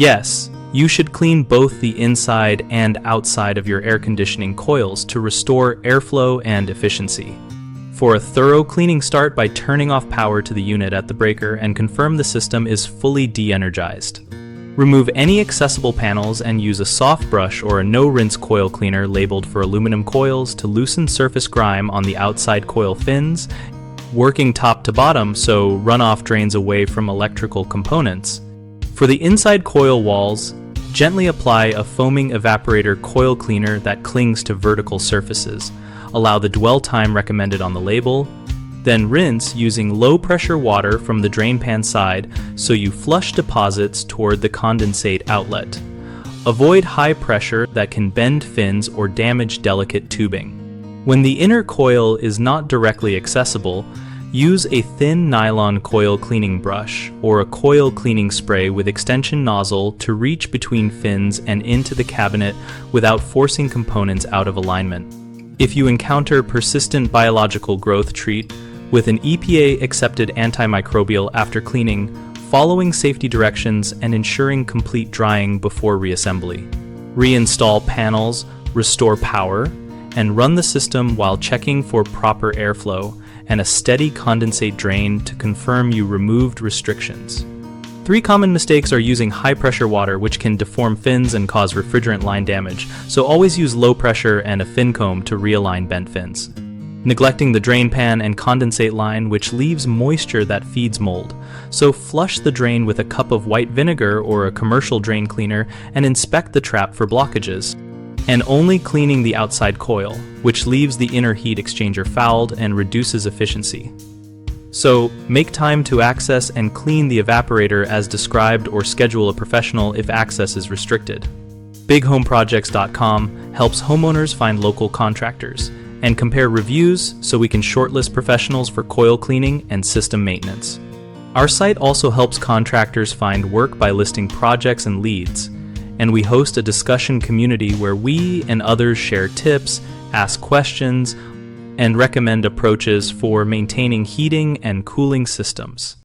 Yes, you should clean both the inside and outside of your air conditioning coils to restore airflow and efficiency. For a thorough cleaning, start by turning off power to the unit at the breaker and confirm the system is fully de-energized. Remove any accessible panels and use a soft brush or a no-rinse coil cleaner labeled for aluminum coils to loosen surface grime on the outside coil fins, working top to bottom so runoff drains away from electrical components. For the inside coil walls, gently apply a foaming evaporator coil cleaner that clings to vertical surfaces. Allow the dwell time recommended on the label, then rinse using low-pressure water from the drain pan side so you flush deposits toward the condensate outlet. Avoid high pressure that can bend fins or damage delicate tubing. When the inner coil is not directly accessible, use a thin nylon coil cleaning brush or a coil cleaning spray with extension nozzle to reach between fins and into the cabinet without forcing components out of alignment. If you encounter persistent biological growth, treat with an EPA-accepted antimicrobial after cleaning, following safety directions and ensuring complete drying before reassembly. Reinstall panels, restore power, and run the system while checking for proper airflow and a steady condensate drain to confirm you removed restrictions. 3 common mistakes are using high-pressure water, which can deform fins and cause refrigerant line damage, so always use low pressure and a fin comb to realign bent fins. Neglecting the drain pan and condensate line, which leaves moisture that feeds mold, so flush the drain with a cup of white vinegar or a commercial drain cleaner and inspect the trap for blockages. And only cleaning the outside coil, which leaves the inner heat exchanger fouled and reduces efficiency. So, make time to access and clean the evaporator as described or schedule a professional if access is restricted. BigHomeProjects.com helps homeowners find local contractors and compare reviews so we can shortlist professionals for coil cleaning and system maintenance. Our site also helps contractors find work by listing projects and leads, and we host a discussion community where we and others share tips, ask questions, and recommend approaches for maintaining heating and cooling systems.